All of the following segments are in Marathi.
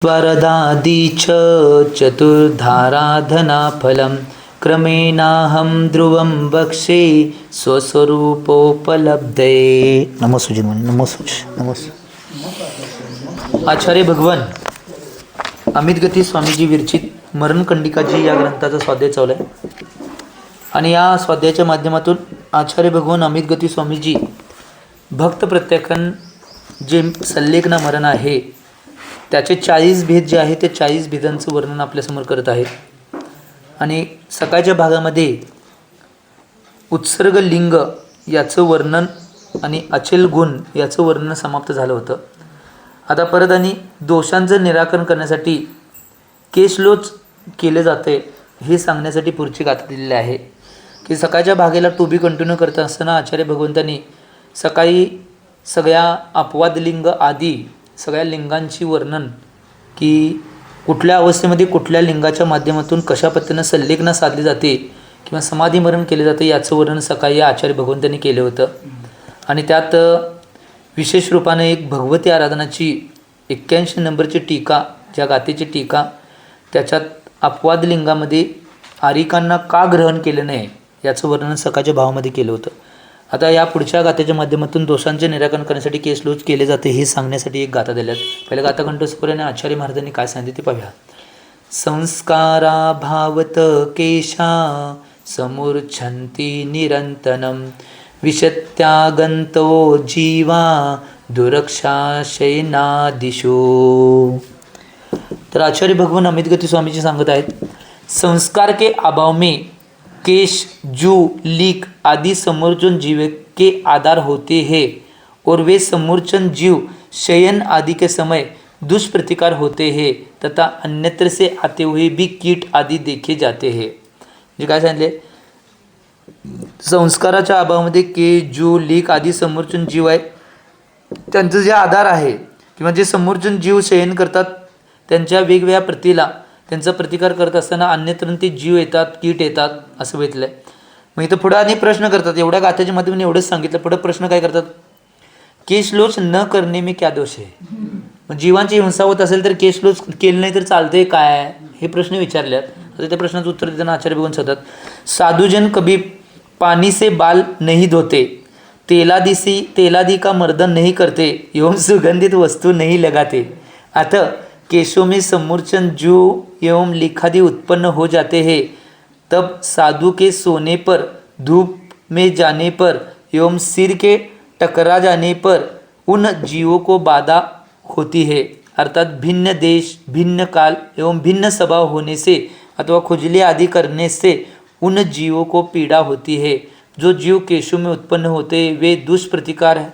वरदादी च चतुर्धाराधनाफलं क्रमेणाहं ध्रुवं वक्षे स्वस्वरूपोपलब्धये. नमो सुजिन, नमो सुज, नमो. आचार्य भगवान अमित गती स्वामीजी विरचित मरणकंडिकाजी या ग्रंथाचा स्वाध्याय चालू आहे. आणि या स्वाध्यायाच्या माध्यमातून आचार्य भगवान अमित गती स्वामीजी भक्त प्रत्याख्यान जे सल्लेखना मरण आहे त्याचे 40 भेद जे आहे ते 40 भेदांचं वर्णन आपल्यासमोर करत आहेत. आणि सकाळच्या भागामध्ये उत्सर्ग लिंग याचं वर्णन आणि अचल गुण याचं वर्णन समाप्त झालं होतं. आता परत आणि दोषांचं निराकरण करण्यासाठी केशलोच केले जाते हे सांगण्यासाठी पुढची गाथा दिलेली आहे की सकाळच्या भागेला टू बी कंटिन्यू करत असताना आचार्य भगवंतांनी सकाळी सगळ्या अपवाद लिंग आदी सगळ्या लिंगांची वर्णन की कुठल्या अवस्थेमध्ये कुठल्या लिंगाच्या माध्यमातून कशा पद्धतीनं सल्लेखना साधली जाते किंवा समाधीमरण केले जाते याचं वर्णन सकाळी आचार्य भगवंतांनी केलं होतं. आणि त्यात विशेष रूपाने एक भगवती आराधनाची 81 नंबरची टीका, ज्या गाथेची टीका, त्याच्यात अपवाद लिंगामध्ये आरिकांना का ग्रहण केलं नाही याचं वर्णन सकाळच्या भावामध्ये केलं होतं. आता या पुढच्या गाथेच्या माध्यमातून दोषांचे निराकरण करण्यासाठी केसलोच केले जाते हे सांगण्यासाठी एक गाथा दिल्यात. पहिल्या गाथा कंठस्फोराने आचार्य महाराजांनी काय सांगितले ते पाहूया. संस्कारा भावत केशा समूर्छन्ति निरंतनम विशत्यागंतो जीवा दुरक्षाशयनादिशो. तर आचार्य भगवान अमित गती स्वामीजी सांगत आहेत, संस्कार के अभाव में केश, जू, लीक आदि समूर्छन जीव के आधार होते हैं और वे समूर्छन जीव शयन आदि के समय दुष्प्रतिकार होते हैं तथा अन्यत्र से आते हुए भी कीट आदि देखे जाते हैं. जे काय सांगितले, संस्काराच्या अभावामध्ये के, जू, लीक आदी समूर्छन जीव आहे त्यांचं जे आधार आहे किंवा जे समूर्छन जीव शयन करतात त्यांच्या वेगवेगळ्या प्रतीला त्यांचा प्रतिकार करत असताना अन्यत्र ते जीव येतात, कीट येतात असं भेटलं आहे. मग इथं पुढं आणि प्रश्न करतात. एवढ्या गाथ्याच्या माध्यमातून एवढंच सांगितलं. पुढं प्रश्न काय करतात, केशलोच न करणे में क्या दोष आहे. मग जीवांची हिंसा होत असेल तर केशलोच केलं नाही तर चालतंय काय, हे प्रश्न विचारल्यात. आता त्या प्रश्नाचं उत्तर देताना आचार्य भगवान सांगतात, साधुजन कभी पानी से बाल नहीं धोते, तेलादी का मर्दन नहीं करते एवं सुगंधित वस्तु नहीं लगाते. अतः केशों में समूर्छन जू एवं लिखादि उत्पन्न हो जाते हैं. तब साधु के सोने पर, धूप में जाने पर एवं सिर के टकरा जाने पर उन जीवों को बाधा होती है. अर्थात भिन्न देश, भिन्न काल एवं भिन्न स्वभाव होने से अथवा खुजली आदि करने से उन जीवों को पीड़ा होती है. जो जीव केशों में उत्पन्न होते वे दुष्प्रतिकार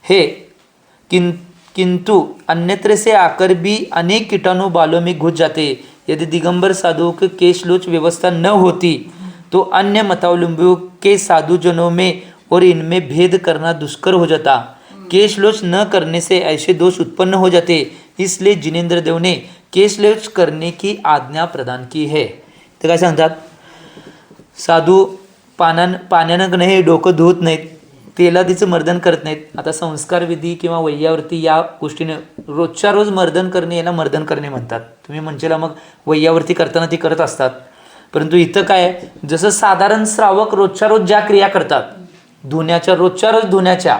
है, किंतु अन्यत्र से आकर भी अनेक कीटाणु बालों में घुस जाते. यदि दिगंबर साधुओं के केशलोच व्यवस्था न होती तो अन्य मतावलंबियों के साधुजनों में और इनमें भेद करना दुष्कर हो जाता. केशलोच न करने से ऐसे दोष उत्पन्न हो जाते. इसलिए जिनेंद्र देव ने केशलोच करने की आज्ञा प्रदान की है. तर काय सांगतात, साधू पाण्यानं नाही डोकं धुवत नाहीत, तेलादीचं मर्दन करत नाहीत. आता संस्कार विधी किंवा वैयावरती या गोष्टीने रोजच्या रोज मर्दन करणे याला मर्दन करणे म्हणतात. तुम्ही म्हणशीला मग वैयावरती करताना ती करत असतात, परंतु इथं काय, जसं साधारण श्रावक रोजच्या रोज ज्या क्रिया करतात, धुण्याच्या रोजच्या रोज धुण्याच्या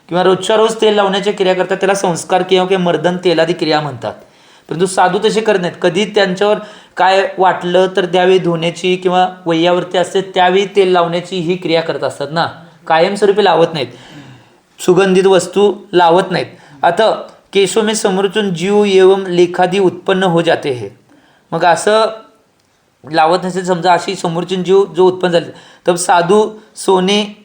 किंवा रोजच्या रोज तेल लावण्याच्या क्रिया करतात त्याला संस्कार किंवा मर्दन तेलादी क्रिया म्हणतात. परंतु साधू तसे करत नाहीत. कधी त्यांच्यावर काय वाटलं तर त्यावेळी धुण्याची किंवा वैयावरती असते त्यावेळी तेल लावण्याची ही क्रिया करत असतात ना, कायमस्वरूपी लावत नाहीत, सुगंधित वस्तू लावत नाहीत. आता केशों में समूर्छन जीव एवं लेखादी उत्पन्न हो जाते हैं. मग असं लावत नसेल समजा, अशी समूर्छन जीव जो उत्पन्न झाले तर साधू सोने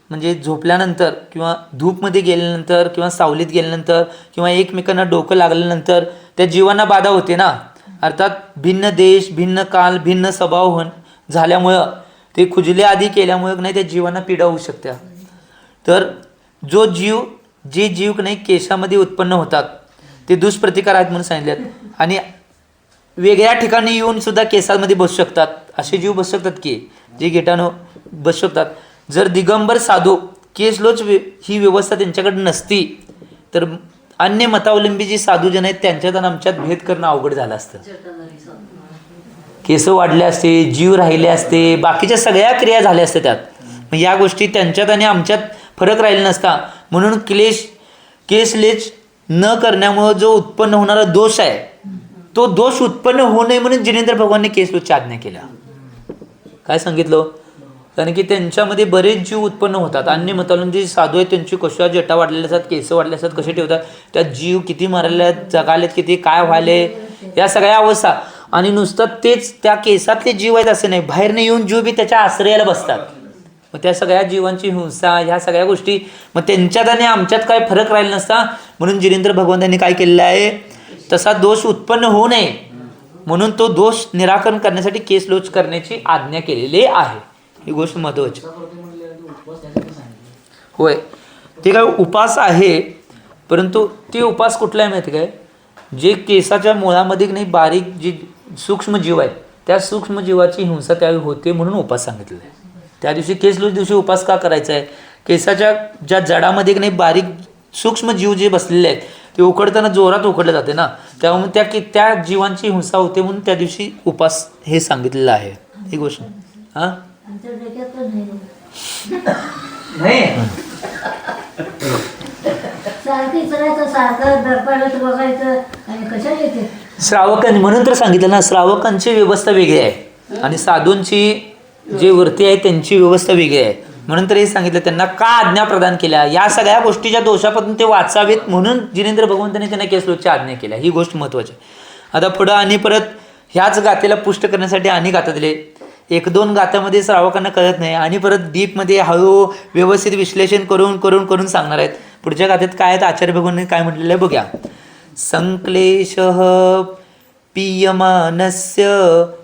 म्हणजे झोपल्यानंतर किंवा धूपमध्ये गेल्यानंतर किंवा सावलीत गेल्यानंतर किंवा एकमेकांना डोकं लागल्यानंतर त्या जीवांना बाधा होते ना. अर्थात भिन्न देश, भिन्न काल, भिन्न स्वभाव झाल्यामुळं ते खुजले आधी केल्यामुळे नाही त्या जीवांना पीडा होऊ शकते. तर जे जीव नाही केशामध्ये उत्पन्न होतात ते दुष्प्रतिकार आहेत म्हणून सांगितलेत. आणि वेगळ्या ठिकाणी येऊन सुद्धा केसांमध्ये बसू शकतात, असे जीव बसू शकतात की जे कीटाणू बसू शकतात. जर दिगंबर साधू केशलोच ही व्यवस्था त्यांच्याकडे नसती तर अन्य मतावलंबी जी साधूजन आहेत त्यांच्यात आणि आमच्यात भेद करणं अवघड झालं असतं. केस वाढले असते, जीव राहिले असते, बाकीच्या सगळ्या क्रिया झाल्या असत्या त्यात. मग या गोष्टी त्यांच्यात आणि आमच्यात फरक राहिला नसता. म्हणून केसलेच न करण्यामुळं जो उत्पन्न होणारा दोष आहे तो दोष उत्पन्न होऊ नये म्हणून जिनेंद्र भगवानने केसलोचची आज्ञा केल्या. काय सांगितलं? कारण की त्यांच्यामध्ये बरेच जीव उत्पन्न होतात. अन्य मतावलंबी साधू आहेत त्यांची कशा जटा वाढलेल्या असतात, केस वाढले असतात, कसे ठेवतात, त्यात जीव किती मारले आहेत, जगालेत किती, काय व्हायले, या सगळ्या अवस्था. आणि नुसतं तेच त्या केसातले जीव आहेत असं नाही, बाहेरने येऊन जीव बी त्याच्या आश्रयाला बसतात. मग त्या सगळ्या जीवांची हिंसा, ह्या सगळ्या गोष्टी, मग त्यांच्यात आणि आमच्यात काय फरक राहिला नसता. म्हणून जिनेंद्र भगवंतांनी काय केलेलं आहे, तसा दोष उत्पन्न होऊ नये म्हणून तो दोष निराकरण करण्यासाठी केसलोच करण्याची आज्ञा केलेली आहे. ही गोष्ट महत्त्वाची. होय, ते काय उपास आहे, परंतु ते उपास कुठला आहे माहिती काय, जे केसाच्या मुळामध्ये नाही बारीक जी सूक्ष्म जीव आहेत त्या सूक्ष्म जीवाची हिंसा त्यावेळी होते म्हणून उपास सांगितलेला आहे. त्या दिवशी केसलोच दिवशी उपास का करायचा आहे, केसाच्या ज्या जडामध्ये नाही बारीक सूक्ष्म जीव जे बसलेले आहेत ते उकडताना जोरात उकडले जाते ना, त्यामुळे त्या जीवांची हिंसा होते म्हणून त्या दिवशी उपास हे सांगितलेलं आहे. ही गोष्ट हां नाही श्रावकांनी म्हणून तर सांगितलं ना, श्रावकांची व्यवस्था वेगळी आहे आणि साधूंची जे वृत्ती आहे त्यांची व्यवस्था वेगळी आहे. म्हणून तर हे सांगितलं त्यांना का आज्ञा प्रदान केल्या, या सगळ्या गोष्टीच्या दोषापासून ते वाचावेत म्हणून जिनेंद्र भगवंतांनी त्यांना केसलोचची आज्ञा केल्या. ही गोष्ट महत्त्वाची आहे. आता पुढं आणि परत ह्याच गाथेला पुष्ट करण्यासाठी आणि गाथा दिले. 1-2 गाथ्यामध्ये श्रावकांना कळत नाही आणि परत डीपमध्ये हळू व्यवस्थित विश्लेषण करून करून करून सांगणार आहेत. पुढच्या गाथेत काय आहेत आचार्य भगवानांनी काय म्हटलेलं आहे बघूया. संक्लेशः पीयमानस्य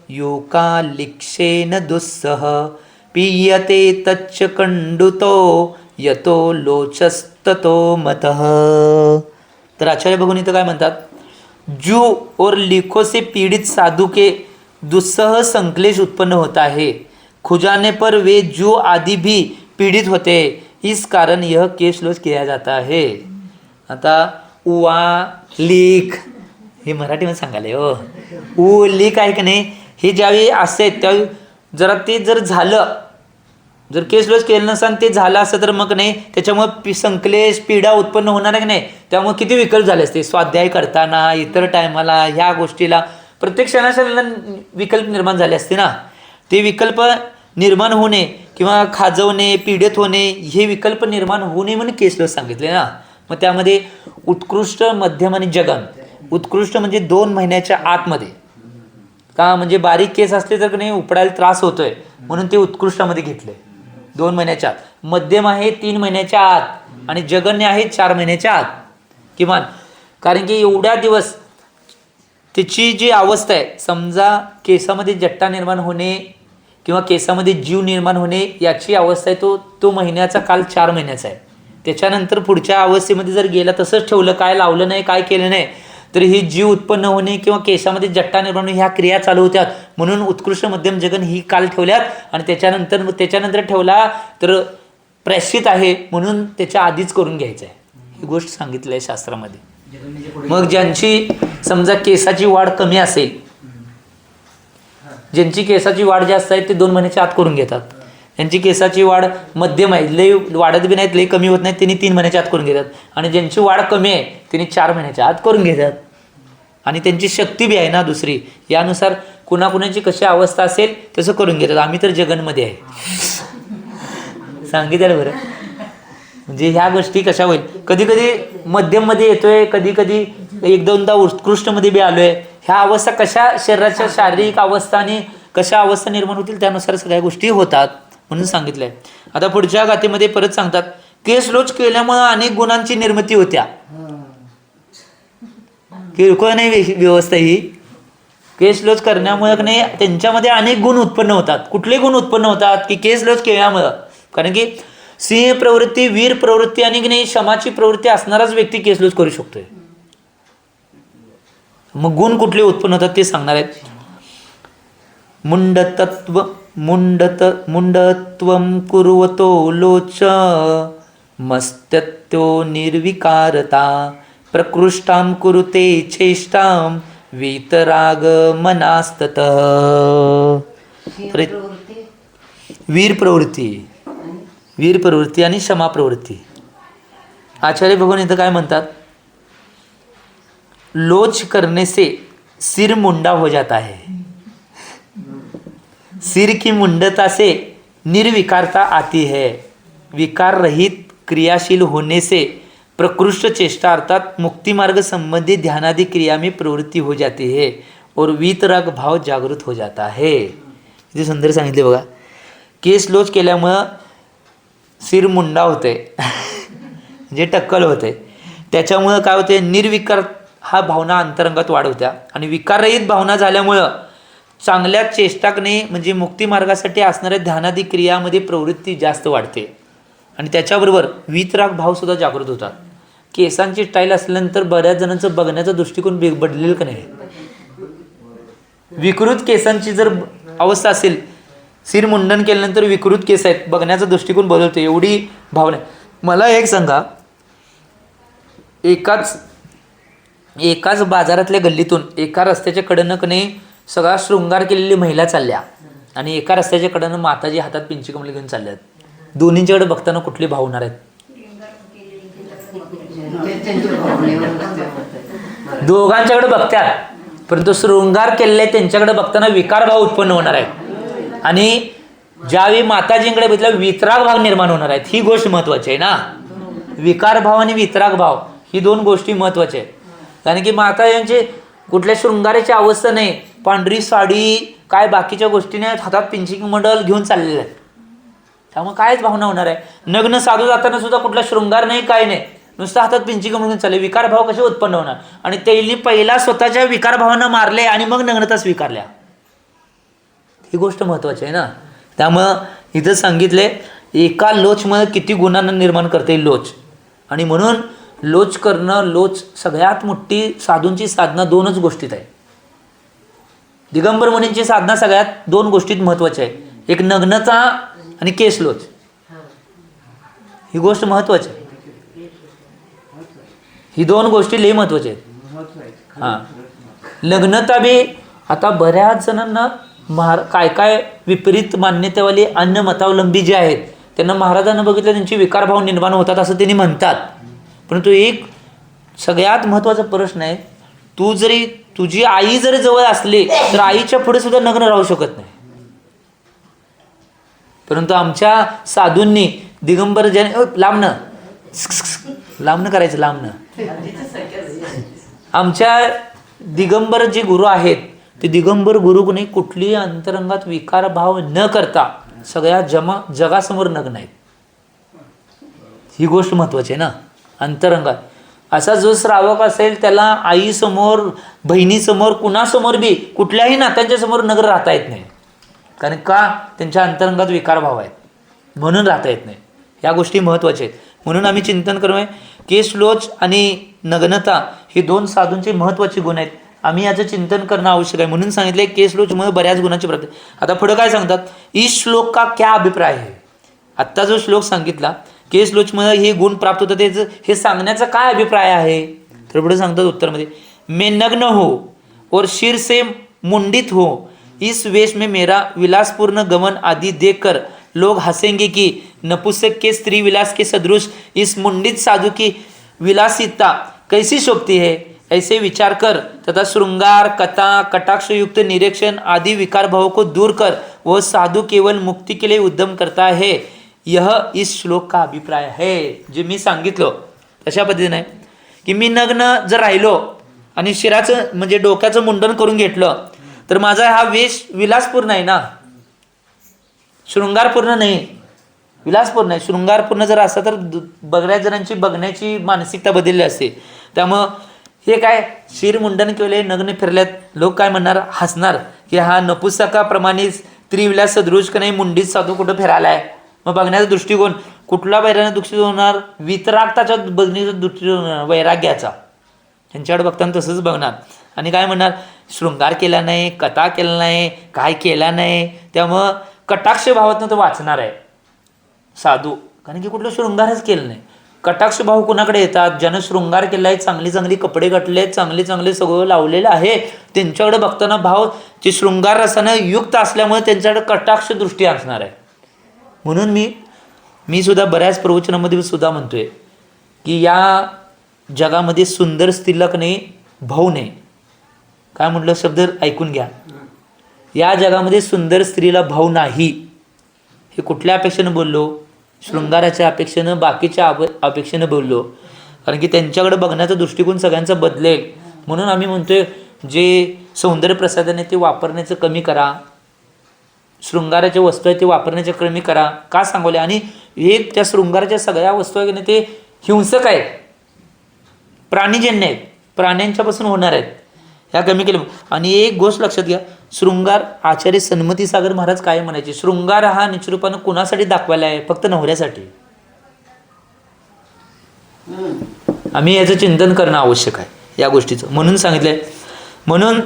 योकालिक्षेन दुस्सह पीयते तच्च कंडुतो यतो लोचस्ततो मतः. तर आचार्य भगवान इथं काय म्हणतात, जू और लिखो से पीड़ित साधु के दुस्सह संक्लेश उत्पन्न होता है, खुजाने पर वे जू आदि भी पीड़ित होते, इस कारण यह केशलोच किया जाता है. आता उवा लिख हे मराठीमध्ये सांगाले हो. उ लिख आहे का नाही, हे ज्यावेळी असते त्यावेळी जरा ते जर झालं, जर केसलोच केलं नसतं ते झालं असतं तर मग नाही त्याच्यामुळे संक्लेश पीडा उत्पन्न होणार आहे की नाही, त्यामुळे किती विकल्प झाले असते. स्वाध्याय करताना, इतर टायमाला, ह्या गोष्टीला प्रत्येक क्षणाला विकल्प निर्माण झाले असते ना. ते विकल्प निर्माण होणे किंवा खाजवणे, पीडित होणे, हे विकल्प निर्माण होऊ नये म्हणून केसलोच सांगितले ना. मग त्यामध्ये उत्कृष्ट, मध्यम आणि जगन. उत्कृष्ट म्हणजे 2 महिन्याच्या आतमध्ये, का म्हणजे बारीक केस असले तर नाही उपडायला त्रास होतोय म्हणून ते उत्कृष्टामध्ये घेतले 2 महिन्याच्या आत. मध्यम आहे 3 महिन्याच्या आत आणि जगन्य आहे 4 महिन्याच्या आत किमान. कारण की एवढ्या दिवस त्याची जी अवस्था आहे, समजा केसामध्ये जट्टा निर्माण होणे किंवा केसामध्ये जीव निर्माण होणे याची अवस्था आहे, तो महिन्याचा काल 4 महिन्याचा आहे. त्याच्यानंतर पुढच्या अवस्थेमध्ये जर गेला तसंच ठेवलं, काय लावलं नाही, काय केलं नाही, तर ही जीव उत्पन्न होणे किंवा केसामध्ये जट्टा निर्माण होणे ह्या क्रिया चालू होत्यात. म्हणून उत्कृष्ट, मध्यम, जगन ही काल ठेवल्यात आणि त्याच्यानंतर ठेवला तर प्रायश्चित आहे म्हणून त्याच्या आधीच करून घ्यायचं आहे. ही गोष्ट सांगितली आहे शास्त्रामध्ये. मग ज्यांची समजा केसाची वाढ कमी असेल, ज्यांची केसाची वाढ जास्त आहे ते 2 महिन्याच्या आत करून घेतात. ज्यांची केसाची वाढ मध्यम आहे, लई वाढत बी नाहीत, लई कमी होत नाहीत, त्यांनी 3 महिन्याच्या आत करून घेतात. आणि ज्यांची वाढ कमी आहे त्यांनी 4 महिन्याच्या आत करून घेतात. आणि त्यांची शक्ती बी आहे ना दुसरी, यानुसार कुणाकुणाची कशी अवस्था असेल तसं करून घेतात. आम्ही तर जगनमध्ये आहे सांगितलं बरं. म्हणजे ह्या गोष्टी कशा होईल, कधी कधी मध्यममध्ये येतोय, कधी कधी 1-2दा उत्कृष्टमध्ये बी आलोय. ह्या अवस्था कशा शरीराच्या शारीरिक अवस्था आणि कशा अवस्था निर्माण होतील त्यानुसार सगळ्या गोष्टी होतात म्हणून सांगितलंय. आता पुढच्या गाथेमध्ये परत सांगतात, केसलोच केल्यामुळे अनेक गुणांची निर्मिती होत्या. किरकोळ नाही व्यवस्था ही. केसलोच करण्यामुळे नाही त्यांच्यामध्ये अनेक गुण उत्पन्न होतात. कुठले गुण उत्पन्न होतात की केसलोच केल्यामुळं, कारण की सिंह प्रवृत्ती, वीर प्रवृत्ती आणि नाही क्षमाची प्रवृत्ती असणाराच व्यक्ती केसलोच करू शकतोय. मग गुण कुठले उत्पन्न होतात ते सांगणार आहेत. मुंडत्वं कुर्वतो लोच मस्तत्यो निर्विकारता प्रकृष्टां कुरुते चेष्टां वीतराग मनास्ततः. वीर प्रवृत्ती, वीर प्रवृत्ती आणि क्षमा प्रवृत्ती. आचार्य भगवान इथं काय म्हणतात, लोच करने से सिर मुंडा हो जाता है, सिर की मुंडता से निर्विकारता आती है, विकार रहित क्रियाशील होने से प्रकृष्ट चेष्टा अर्थात मुक्ति मार्ग संबंधी ध्यानादि क्रिया में प्रवृत्ति हो जाती है और वीतराग भाव जागृत हो जाता है. इथे सुंदर सांगितले बघा. केस लोच केल्यामुळं सिर मुंडा होते म्हणजे टक्कल होते. त्याच्यामुळं काय होते, निर्विकार हा भावना अंतरंगात वाढवत्या आणि विकाररहित भावना झाल्यामुळं चांगल्या चेष्टाकने म्हणजे मुक्ती मार्गासाठी असणाऱ्या ध्यानादी क्रियामध्ये प्रवृत्ती जास्त वाढते आणि त्याच्याबरोबर वीतराग भावसुद्धा जागृत होतात. केसांची स्टाईल असल्यानंतर बऱ्याच जणांचं बघण्याचा दृष्टिकोन बदलेल का नाही. विकृत केसांची जर अवस्था असेल, सिर मुंडन केल्यानंतर विकृत केस आहेत, बघण्याचा दृष्टिकोन बदलतो, एवढी भावना. मला एक सांगा, एकाच बाजारातल्या गल्लीतून एका रस्त्याच्या कडेनं कने सगळा शृंगार केलेली महिला चालल्या आणि एका रस्त्याच्या कडेनं माताजी हातात पिंची कमली घेऊन चालल्यात. दोन्हींच्याकडे बघताना कुठली भाव होणार आहेत? दोघांच्याकडे बघतात, परंतु शृंगार केलेले त्यांच्याकडे बघताना विकार भाव उत्पन्न होणार आहेत आणि ज्यावेळी माताजींकडे बघितलं वितराग भाव निर्माण होणार आहेत. ही गोष्ट महत्वाची आहे ना. विकार भाव आणि वितराग भाव ही दोन गोष्टी महत्वाच्या आहेत. कारण की माताजींची कुठल्या शृंगाराची अवस्था नाही, पांढरी साडी काय बाकीच्या गोष्टी नाही, हातात पिंचिंग मंडल घेऊन चाललेले आहेत. त्यामुळे कायच भावना होणार आहे. नग्न साधू जाताना सुद्धा कुठला शृंगार नाही, काय नाही, नुसतं हातात पिंचिंग म्हणून चालले. विकार भाव कसे उत्पन्न होणार? आणि त्यांनी पहिला स्वतःच्या विकार भावांना मारले आणि मग नग्नता स्वीकारल्या. ही गोष्ट महत्वाची आहे ना. त्यामुळं इथं सांगितले एका लोचमुळे किती गुणांना निर्माण करते लोच. आणि म्हणून लोच करणं, लोच सगळ्यात मोठी साधूंची साधना दोनच गोष्टीत आहे. दिगंबर मुनींची साधना सगळ्यात दोन गोष्टीत महत्वाची आहे, एक नग्नता आणि केस लोच. ही गोष्ट महत्वाची आहे. ही दोन गोष्टी लई महत्वाच्या आहेत. हां, नग्नता बी आता बऱ्याच जणांना काय विपरीत मान्यतेवाली अन्य मतावलंबी जे आहेत त्यांना महाराजांना बघितलं त्यांचे विकारभाव निर्माण होतात असं त्यांनी म्हणतात. परंतु एक सगळ्यात महत्त्वाचा प्रश्न आहे, तुझी आई जरी जवळ असली तर आईच्या पुढे सुद्धा नग्न राहू शकत नाही. परंतु आमच्या साधूंनी दिगंबर लांबणं करायचं लांबणं. आमच्या दिगंबर जे गुरु आहेत ते दिगंबर गुरु कोणी कुठलीही अंतरंगात विकार भाव न करता सगळ्या जगासमोर नग्न आहेत. ही गोष्ट महत्वाची आहे ना. अंतरंगात असा जो श्रावक असेल त्याला आईसमोर, बहिणीसमोर, कुणासमोर बी कुठल्याही नात्यांच्या समोर नग्न राहता येत नाही. कारण का? त्यांच्या अंतरंगात विकार भाव आहेत म्हणून राहता येत नाही. या गोष्टी महत्त्वाच्या आहेत. म्हणून आम्ही चिंतन करूया केस लोच आणि नग्नता ही दोन साधूंचे महत्त्वाचे गुण आहेत. आम्ही याचं चिंतन करणं आवश्यक आहे. म्हणून सांगितले केस लोचमुळे बऱ्याच गुणांची प्राप्ती. आता पुढे काय सांगतात, इस श्लोक का क्या अभिप्राय है. आत्ता जो श्लोक सांगितला केस लोचमुळे हे गुण प्राप्त होतं त्याचं हे सांगण्याचा काय अभिप्राय आहे तर पुढे सांगतात उत्तरमध्ये, मैं नग्न हो और सिर से मुंडित हो, इस वेश में मेरा विलासपूर्ण गमन आदि देखकर लोग हंसेंगे कि नपुंसक के स्त्री विलास के सदृश इस मुंडित साधु की विलासिता कैसी शोभती है. ऐसे विचार कर तथा श्रृंगार, कथा, कटाक्ष युक्त निरीक्षण आदि विकार भावों को दूर कर वह साधु केवल मुक्ति के लिए उद्यम करता है. यह इस श्लोक का अभिप्राय है. जे मी सांगितलं तशा पद्धतीने आहे की मी नग्न जर राहिलो आणि शिराचं म्हणजे डोक्याचं मुंडन करून घेतलं तर माझा हा वेश विलासपूर्ण आहे ना, शृंगारपूर्ण नाही, विलासपूर्ण आहे. शृंगारपूर्ण जर असता तर बऱ्याच जणांची बघण्याची मानसिकता बदलली असते. त्यामुळं हे काय शिर मुंडन केले, नग्न फिरल्यात, लोक काय म्हणणार, हसणार की हा नपुंसकाप्रमाणेच त्रिविलास सदृश का नाही मुंडीत साधू कुठं फिरायला आहे. मग बघण्याचा दृष्टिकोन कुठला वैराग्याचा दृष्टिकोन होणार, वितरागताच्या बघण्याचा दृष्टिकोन होणार, वैराग्याचा. त्यांच्याकडे बघताना तसंच बघणार आणि काय म्हणणार, शृंगार केला नाही, कथा केला नाही, काय केला नाही. त्यामुळं कटाक्ष भावातनं तो वाचणार आहे साधू, कारण की कुठलं शृंगारच केलं नाही. कटाक्ष भाव कुणाकडे येतात? ज्यानं शृंगार केला आहे, चांगली चांगली कपडे घातले आहेत, चांगले चांगले सगळं लावलेलं आहे, त्यांच्याकडे बघताना भाव जे शृंगार रसानं युक्त असल्यामुळे त्यांच्याकडे कटाक्ष दृष्टी असणार आहे. म्हणून मी सुद्धा बऱ्याच प्रवचनामध्ये सुद्धा म्हणतोय की या जगामध्ये सुंदर स्त्रीला का नाही भाऊ नाही. काय म्हटलं शब्द ऐकून घ्या. या जगामध्ये सुंदर स्त्रीला भाऊ नाही. हे कुठल्या अपेक्षेनं बोललो? शृंगाराच्या अपेक्षेनं, बाकीच्या अपेक्षेनं बोललो. कारण की त्यांच्याकडे बघण्याचा दृष्टिकोन सगळ्यांचा बदलेल. म्हणून आम्ही म्हणतोय जे सौंदर्य प्रसाधन आहे ते वापरण्याचं कमी करा. शृंगाराच्या वस्तू आहे ते वापरण्याचं कमी करा. का सांगवले? आणि एक त्या शृंगाराच्या सगळ्या वस्तू आहे की नाही ते हिंसक आहेत, प्राणीजन्य आहेत, प्राण्यांच्यापासून होणार आहेत, ह्या कमी केल्या. आणि एक गोष्ट लक्षात घ्या, शृंगार आचार्य सन्मती सागर महाराज काय म्हणायचे? शृंगार हा निश्चितपणे कुणासाठी दाखवायला आहे? फक्त नवऱ्यासाठी. आम्ही याचं चिंतन करणं आवश्यक आहे या गोष्टीचं. म्हणून सांगितलंय. म्हणून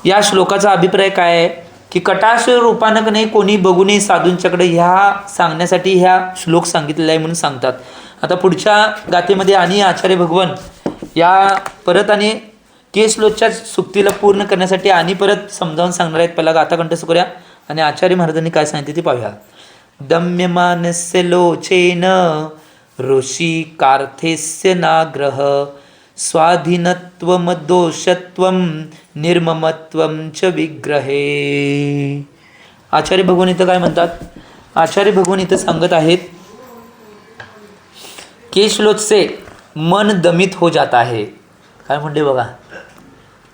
या श्लोकाचा अभिप्राय काय आहे की कटाक्ष रूपानं नाही कोणी बघू नये साधूंच्याकडे, ह्या सांगण्यासाठी ह्या श्लोक सांगितलेला आहे म्हणून सांगतात. आता पुढच्या गाथेमध्ये आणि आचार्य भगवान या परत आणि केसलोचच्या सुक्तीला पूर्ण करण्यासाठी आणि परत समजावून सांगणार आहेत. पहिला गाथा कंठस्थ करूया आणि आचार्य महाराजांनी काय सांगितले ते पाहूया. दम्यमानस्य लोचेन ऋषी कार्थेस्य नाग्रह स्वाधीनत्वमदोषत्वं निर्ममत्वं च विग्रहे. आचार्य भगवान इथं काय म्हणतात? आचार्य भगवान इथं सांगत आहेत केशलोच से मन दमित हो जाता है. काय म्हणते बघा,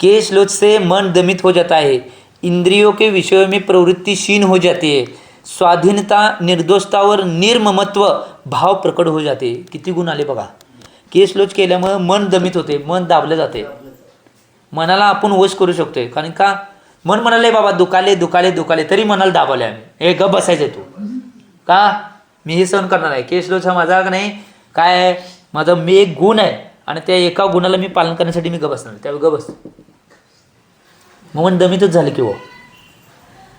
केशलोच से मन दमित हो जाता है, इंद्रियों के विषयों में प्रवृत्ति क्षीण हो जाती है, स्वाधीनता निर्दोषतावर निर्ममत्व भाव प्रकट हो जाते. किती गुण आले बघा. केशलोच केल्यामुळे मन दमित होते, मन दाबलं जाते. मनाला आपण वश करू शकतोय. कारण का? मन म्हणाले बाबा दुखाले दुखाले दुखाले तरी मनाला दाबवले आम्ही. हे गप बसायचं तू का? मी हे सहन करणार आहे. केशलोच हा माझा नाही काय आहे, माझा मी एक गुण आहे आणि त्या एका गुणाला मी पालन करण्यासाठी मी गप बसणार. त्यावेळी गप बस. मन दमितच झालं की हो.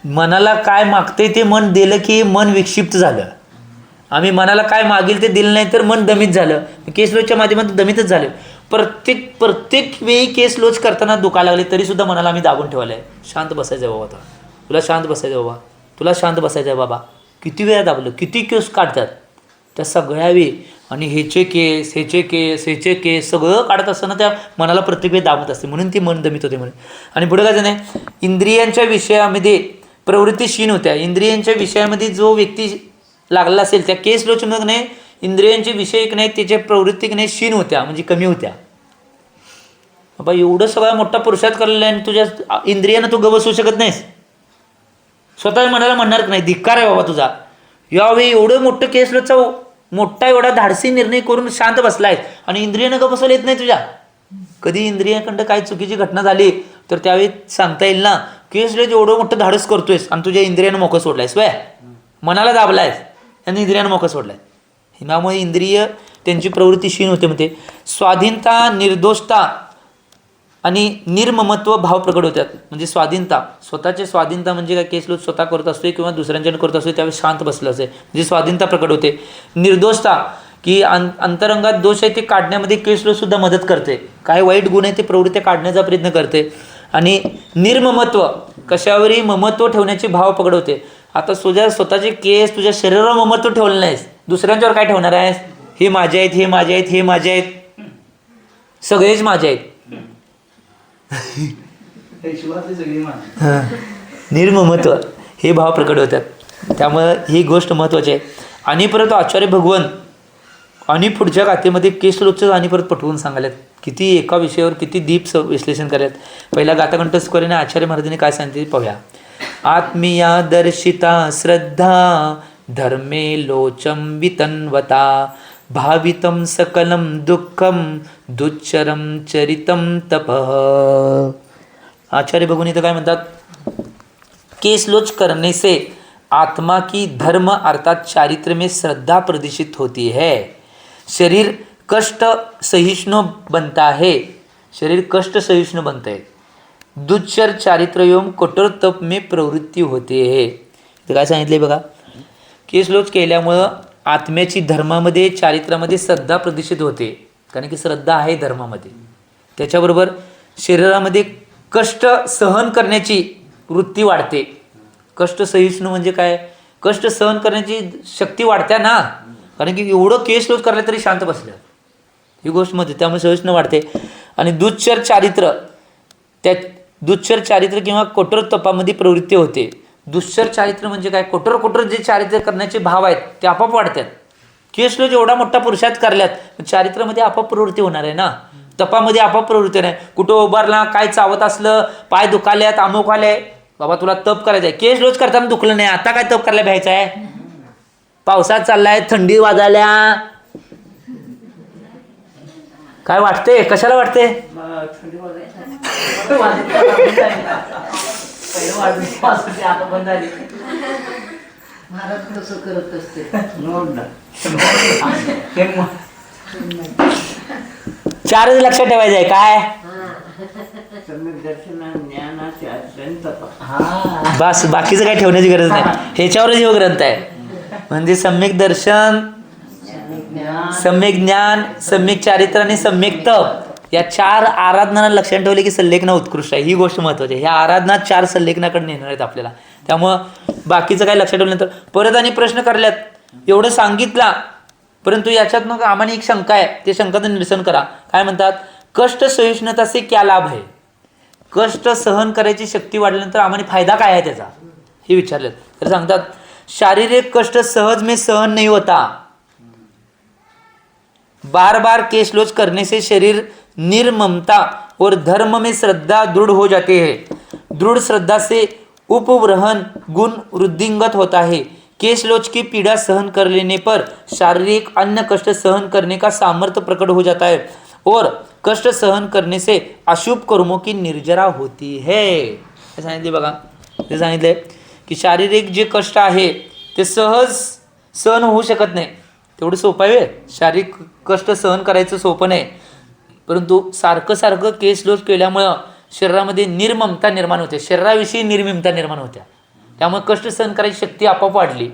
मनाला काय मागते ते मन दिलं की मन विक्षिप्त झालं. आम्ही मनाला काय मागेल ते दिलं नाही तर मन दमित झालं. केसलोचच्या माध्यमातून दमितच झालं. प्रत्येक वेळी केसलोच करताना दुखायला लागले तरी सुद्धा मनाला आम्ही दाबून ठेवलं आहे. शांत बसायचं आहे बाबा, आता तुला शांत बसायचं आहे बाबा, तुला शांत बसायचं आहे बाबा. किती वेळा दाबलं, किती केस काढतात त्या सगळ्या वेळी. आणि ह्याचे केस सगळं काढत असताना त्या मनाला प्रत्येक वेळी दाबत असते. म्हणून ती मन दमित होते म्हणे. आणि पुढे काय नाही, इंद्रियांच्या विषयामध्ये प्रवृत्ती क्षीण होत्या. इंद्रियांच्या विषयामध्ये जो व्यक्ती लागला असेल त्या केस लोचनात नाही इंद्रियांचे विषय नाही त्याच्या प्रवृत्ती नाही क्षीण होत्या, म्हणजे कमी होत्या. बाबा एवढं सगळा मोठा पुरुषार्थ करलेला आहे आणि तुझ्या इंद्रियानं तू गवसू शकत नाहीस. स्वतः मनाला म्हणणार नाही धिक्कार आहे बाबा तुझा. यावेळी एवढं मोठं केस लोचा मोठा एवढा धाडसी निर्णय करून शांत बसलाय आणि इंद्रियानं का बसवलं येत नाही तुझ्या. कधी इंद्रियाकडं काय चुकीची घटना झाली तर त्यावेळी सांगता येईल ना, केसला एवढं मोठं धाडस करतोयस आणि तुझ्या इंद्रियानं मोकं सोडलायस, वय मनाला दाबलायस आणि इंद्रियानं मोकं सोडलाय. त्यामुळे इंद्रिय त्यांची प्रवृत्ती क्षीण होते. म्हणते स्वाधीनता निर्दोषता आणि निर्ममत्व भाव प्रकट होतात. म्हणजे स्वाधीनता, स्वतःची स्वाधीनता म्हणजे काय, केस लोक स्वतः करत असतो किंवा दुसऱ्यांच्यानं करत असतो त्यावेळी शांत बसलं असेल म्हणजे स्वाधीनता प्रकट होते. निर्दोषता की अंतरंगात दोष आहे ते काढण्यामध्ये केस लोक सुद्धा मदत करते. काय वाईट गुण आहे ते प्रवृत्ती काढण्याचा प्रयत्न करते. आणि निर्ममत्व कशावरही ममत्व ठेवण्याचे भाव प्रकट होते. आता तुझ्या स्वतःचे केस तुझ्या शरीरावर ममत्व ठेवलं नाहीस, दुसऱ्यांच्यावर काय ठेवणार आहेस? हे माझे आहेत, हे माझे आहेत, हे माझे आहेत, सगळेच माझे आहेत. निर्ममत्व हे भाव प्रकट होतात. त्यामुळे ही गोष्ट महत्त्वाची आहे. आणि परत आचार्य भगवान आणि पुढच्या गाथेमध्ये केसलोकचं आणि परत पटवून सांगायलात. किती एका विषयावर किती दीप विश्लेषण करायत. पहिला गाथाकंठस्थ करीने आचार्य महाराजांनी काय सांगितले पाहूया. आत्मीया दर्शिता श्रद्धा धर्मे लोचम वितन्वता भावितम सकलम दुःखम दुच्चरम चरितम तपः. आचार्य भगवान इथं काय म्हणतात, केसलोच करने से आत्मा की धर्म अर्थात चारित्र में श्रद्धा प्रदर्शित होती है. शरीर कष्ट सहिष्णु बनता है, शरीर कष्ट सहिष्णु बनता है. दुच्चर चारित्र एवं कठोर तप में प्रवृत्ती होते है. इथं काय सांगितले बघा, केसलोच केल्यामुळं आत्म्याची धर्मामध्ये चारित्र्यामध्ये श्रद्धा प्रदर्शित होते, कारण की श्रद्धा आहे धर्मामध्ये. त्याच्याबरोबर शरीरामध्ये कष्ट सहन करण्याची वृत्ती वाढते. कष्ट सहिष्णू म्हणजे काय, कष्ट सहन करण्याची शक्ती वाढते ना, कारण की एवढं केस लोच करले तरी शांत बसल्या, ही गोष्ट मध्ये त्यामुळे सहिष्णू वाढते. आणि दुश्चर चारित्र, त्या दुश्चर चारित्र किंवा कठोर तपामध्ये प्रवृत्ती होते. दुश्चर चारित्र म्हणजे काय, कठोर जे चारित्र करण्याचे भाव आहेत ते आपोआप वाढतात. केस लोच एवढा मोठा पुरुषार्थ करल्यात, चारित्र्यामध्ये आपोआप प्रवृत्ती होणार आहे ना, तपामध्ये आपोआप प्रवृत्ती नाही. कुठं उभारला, काय चावत असलं, पाय दुखाल्यात, अमुक आले, बाबा तुला तप करायचं आहे. केस रोज करताना दुखलं नाही, आता काय तप करायला भ्यायचं आहे. पावसात चाललाय, थंडी वाजायला, काय वाटते, कशाला वाटते. चारच लक्षात ठेवायचं आहे काय, बस बाकीचं काही ठेवण्याची गरज नाही. ह्याच्यावरच हे ग्रंथ आहे. म्हणजे सम्यक दर्शन, सम्यक ज्ञान, सम्यक चारित्र आणि सम्यक तप, या 4 आराधना लक्षात ठेवले की संलेखना उत्कृष्ट आहे. ही गोष्ट महत्वाची आहे. ह्या आराधना 4 संलेखनाकडे नेणार आहेत आपल्याला. त्यामुळं बाकीचं काही लक्षात ठेवल्यानंतर परत आणि प्रश्न करल्यात, एवढं सांगितला, परंतु याच्यात मग आम्हाला एक शंका आहे, ते शंकाचं निरसन करा. काय म्हणतात, कष्ट सहिष्णुता से क्या लाभ आहे. कष्ट सहन करायची शक्ती वाढल्यानंतर आम्हाला फायदा काय आहे त्याचा, हे विचारले. तर सांगतात, शारीरिक कष्ट सहज में सहन नहीं होता, बार बार केस लोच करने से शरीर निर्ममता और धर्म में श्रद्धा दृढ़ हो जाते हैं. दृढ़ श्रद्धा से उपवृहन गुण वृद्धिंगत होता है. केस लोच की पीड़ा सहन कर लेने पर शारीरिक अन्य कष्ट सहन करने का सामर्थ्य प्रकट हो जाता है और कष्ट सहन करने से अशुभ कर्मों की निर्जरा होती है. हे सांगितले बघा, ते सांगितले की शारीरिक जे कष्ट आहे ते सहज सहन होऊ शकत नाही. तेवढं सोपं आहे, शारीरिक कष्ट सहन करायचं सोपं नाही, परंतु सारखं सारखं केस लोच केल्यामुळं शरीरामध्ये निर्ममता निर्माण होते, शरीराविषयी निर्ममता निर्माण होत्या. त्यामुळे कष्ट सहन करायची शक्ती आपोआप वाढली.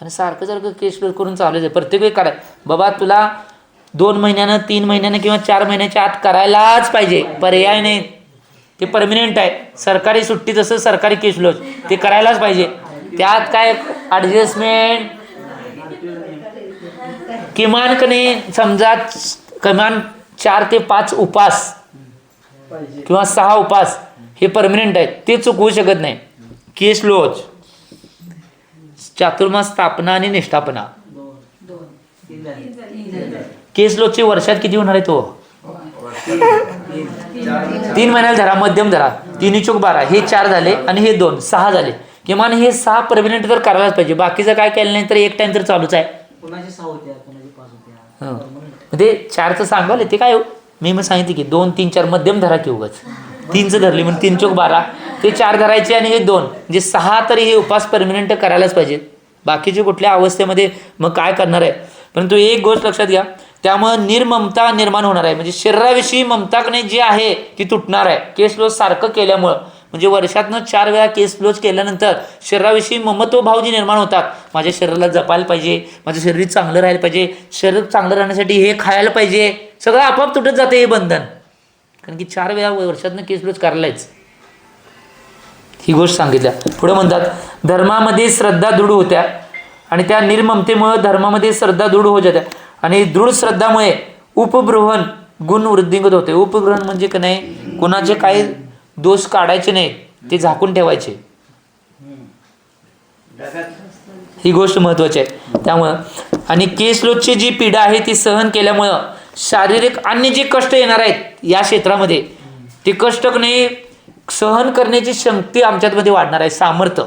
आणि सारखं सारखं केस लोच करून चालू आहे, प्रत्येक वेळी कराय, बाबा तुला 2 महिन्यानं 3 महिन्यानं किंवा 4 महिन्याच्या आत करायलाच पाहिजे, पर्याय नाही, ते परमनंट आहे. सरकारी सुट्टी जसं सरकारी केस लोच ते करायलाच पाहिजे. त्यात काय ॲडजस्टमेंट, किमान कने समजा किमान 4 ते 5 उपास किंवा 6 उपास हे परमनंट आहेत, ते चुकवू शकत नाही. केस लोच, चातुर्मास स्थापना आणि निष्ठापना, केस लोचचे वर्षात किती होणार आहे तो, 3 महिन्याला धरा, मध्यम धरा, 3 चूक 12, हे 4 झाले आणि हे 2, 6 झाले. किमान हे 6 परमनंट तर करायलाच पाहिजे. बाकीचं काय केलं नाही तर एक टाइम तर चालूच आहे. ते 4चं सांगाल ते काय, मी मग सांगितले की 2, 3, 4 मध्यम धरा की उगाच 3चं धरली म्हणून 3 चूक 12, ते 4 धरायचे आणि हे 2, म्हणजे 6 तरी हे उपास परमनंट करायलाच पाहिजे. बाकीचे कुठल्या अवस्थेमध्ये मग काय करणार आहे. परंतु एक गोष्ट लक्षात घ्या, त्यामुळे निर्ममता निर्माण होणार आहे, म्हणजे शरीराविषयी ममताकणे जी आहे ती तुटणार आहे केस लोच सारखं केल्यामुळं. म्हणजे वर्षातनं 4 वेळा केस लोच केल्यानंतर शरीराविषयी ममत्व भाव जे निर्माण होतात, माझ्या शरीराला जपायला पाहिजे, माझं शरीर चांगलं राहायला पाहिजे, शरीर चांगलं राहण्यासाठी हे खायला पाहिजे, सगळं आपोआप तुटत जाते हे बंधन, कारण की 4 वेळा वर्षातनं केस लोच करायलाच. ही गोष्ट सांगितल्या. पुढे म्हणतात, धर्मामध्ये श्रद्धा दृढ होत्या आणि त्या निर्ममतेमुळे धर्मामध्ये श्रद्धा दृढ होत जात्या आणि दृढ श्रद्धामुळे उपबृहन गुण वृद्धिंगत होते. उपग्रहण म्हणजे का नाही, कुणाचे काही दोष काढायचे नाहीत, ते झाकून ठेवायचे. ही गोष्ट महत्वाची आहे. त्यामुळं आणि केस लोचची जी पीडा आहे ती सहन केल्यामुळं शारीरिक अन्य जे कष्ट येणार आहेत या क्षेत्रामध्ये, ते कष्ट नाही सहन करण्याची शक्ती आमच्यामध्ये वाढणार आहे, सामर्थ्य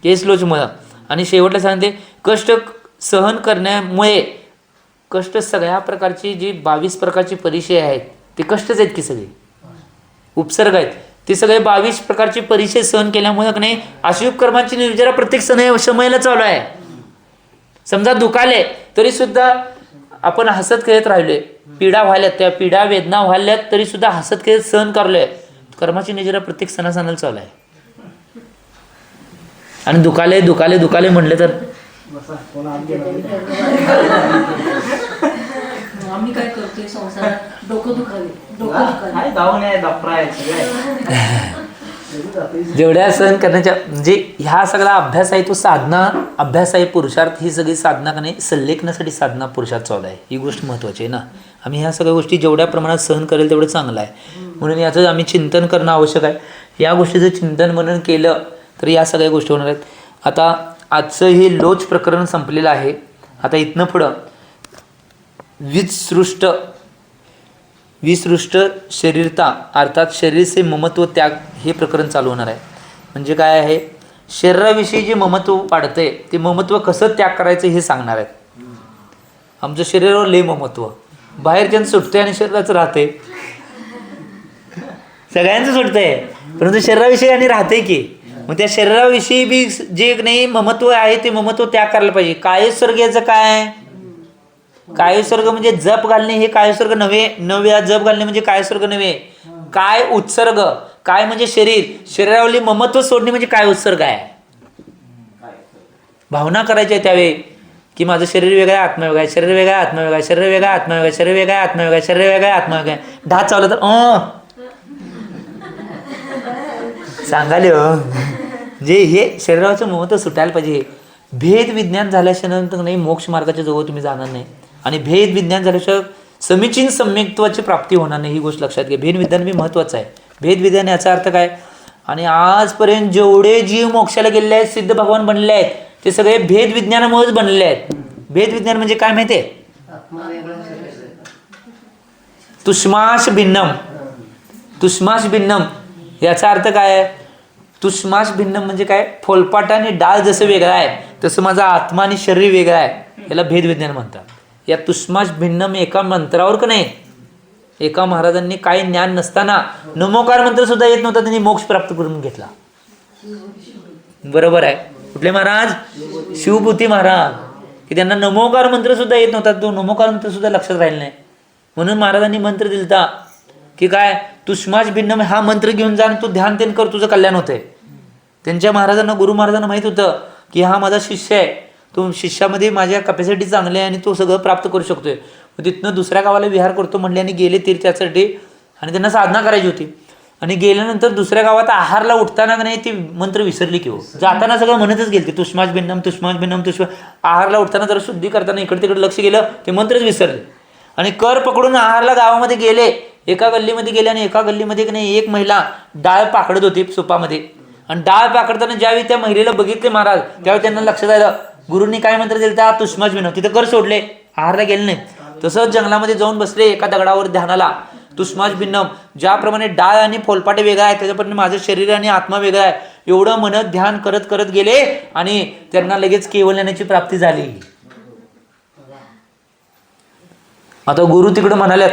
केस लोचमुळं. आणि शेवटला सांगते, कष्ट सहन करण्यामुळे, कष्ट सगळ्या प्रकारची जी 22 प्रकारची परिचय आहेत ते कष्टच आहेत की सगळे उपसर्ग आहेत, ते सगळे 22 प्रकारचे परिचय सहन केल्यामुळे की नाही अशुभ कर्मांची निर्जरा प्रत्येक समयाला चालू आहे. समजा दुखाले तरी सुद्धा आपण हसत खेळत राहिलोय, पीडा व्हायल्यात, त्या पीडा वेदना व्हायल्यात तरी सुद्धा हसत खेळत सहन करलोय, कर्माची निर्जरा प्रत्येक सणासणाला चालू आहे. आणि दुखाले दुखाले दुखाले म्हणलं तर आम्ही काय करतोय संसारात डोकं दुखावे जाऊन आहे डॉक्टर आहे सगळे जेवढ्या सहन करण्याच्या म्हणजे ह्या सगळा अभ्यास आहे तो साधना अभ्यास आहे पुरुषार्थ ही सगळी साधना का नाही संलेखनासाठी साधना पुरुषार्थ चालू आहे ही गोष्ट महत्त्वाची आहे ना. आम्ही ह्या सगळ्या गोष्टी जेवढ्या प्रमाणात सहन करेल तेवढं चांगलं आहे म्हणून याचं आम्ही चिंतन करणं आवश्यक आहे. या गोष्टीचं चिंतन म्हणून केलं तर या सगळ्या गोष्टी होणार आहेत. आता आजचं हे लोच प्रकरण संपलेलं आहे. आता इथनं पुढं विसृष्ट शरीरता अर्थात शरीर से ममत्व त्याग हे प्रकरण चालू होणार आहे. म्हणजे काय आहे शरीराविषयी जे ममत्व वाढतंय ते ममत्व कसं त्याग करायचं हे सांगणार आहेत. आमचं शरीरावर लय ममत्व बाहेरच्यांचं सुटतंय आणि शरीराचं राहतंय सगळ्यांचं सुटतंय परंतु शरीराविषयी आणि राहतंय की मग त्या शरीराविषयी बी जे नाही ममत्व आहे ते ममत्व त्याग करायला पाहिजे. कायस्वर्ग याचं काय कायस्वर्ग म्हणजे जप घालणे हे कायस्वर्ग नव्हे नव्या जप घालणे म्हणजे कायस्वर्ग नव्हे. काय उत्सर्ग काय म्हणजे शरीरावरली ममत्व सोडणे म्हणजे काय उत्सर्ग आहे. भावना करायची आहे त्यावेळी की माझं शरीर वेगळं आहे आत्मा वेगळा आहे शरीर वेगळा आहे आत्मा वेगळा शरीर वेगळा आत्मा वेगळा शरीर वेगळा आत्मा वेगळा शरीर वेगळा आत्मा वेगळा ढात चावलं तर सांगाले जे हे शरीराचं महत्त्व सुटायला पाहिजे. भेद विज्ञान झाल्याच्यानंतर नाही मोक्ष मार्गाच्या जवळ तुम्ही जाणार नाही आणि भेद विज्ञान झाल्याशिवाय समीचीन सम्यक्त्वाची प्राप्ती होणार नाही ही गोष्ट लक्षात घ्या. भेद विज्ञान बी महत्त्वाचं आहे. भेद विज्ञान याचा अर्थ काय आणि आजपर्यंत जेवढे जीव मोक्षाला गेलेले आहेत सिद्ध भगवान बनलेले आहेत ते सगळे भेद विज्ञानामुळेच बनलेले आहेत. भेद विज्ञान म्हणजे काय माहिती आहे तुष्माश भिन्नम याचा अर्थ काय आहे तुष्माश भिन्नम म्हणजे काय फोलपाट आणि डाळ जसं वेगळं आहे तसं माझा आत्मा आणि शरीर वेगळं आहे याला भेद विज्ञान म्हणतात. या तुष्माश भिन्नम एका मंत्रावर का नाही एका महाराजांनी काही ज्ञान नसताना नमोकार मंत्र सुद्धा येत नव्हता त्यांनी मोक्ष प्राप्त करून घेतला. बरोबर आहे कुठले महाराज शिवभूती महाराज की त्यांना नमोकार मंत्र सुद्धा येत नव्हता तो नमोकार मंत्र सुद्धा लक्षात राहिला नाही म्हणून महाराजांनी मंत्र दिलता की काय तुष्माश भिन्नम हा मंत्र घेऊन जा तू ध्यान तेन कर तुझं कल्याण होतंय. त्यांच्या महाराजांना गुरु महाराजांना माहित होतं की हा माझा शिष्य आहे तो शिष्यामध्ये माझ्या कॅपॅसिटी चांगली आहे आणि तो सगळं प्राप्त करू शकतोय. मग तिथनं दुसऱ्या गावाला विहार करतो म्हणले आणि गेले तीर्थासाठी आणि त्यांना साधना करायची होती आणि गेल्यानंतर दुसऱ्या गावात आहारला उठताना नाही ती मंत्र विसरली की हो जाताना सगळं म्हणतच गेले ते तुष्माश भिन्नम आहारला उठताना जरा शुद्धी करताना इकडे तिकडे लक्ष गेलं ते मंत्रच विसरले आणि कर पकडून आहारला गावामध्ये गेले. एका गल्लीमध्ये गेले आणि एका गल्लीमध्ये की नाही एक महिला डाळ पाकडत होती सुपामध्ये आणि डाळ पाकडताना ज्यावेळी त्या महिलेला बघितले महाराज त्यावेळी त्यांना लक्षात आलं गुरूंनी काय मंत्र दिलं त्या तुष्माश भिन्नम तिथं कर सोडले आहारला गेले नाही. तसंच जंगलामध्ये जाऊन बसले एका दगडावर ध्यानाला तुष्माश भिन्नम ज्याप्रमाणे डाळ आणि फोलपाटे वेगळा आहे त्याच्याप्रमाणे माझं शरीर आणि आत्मा वेगळा आहे एवढं म्हणत ध्यान करत करत गेले आणि त्यांना लगेच कैवल्याची प्राप्ती झाली. आता गुरु तिकडे म्हणाल्यात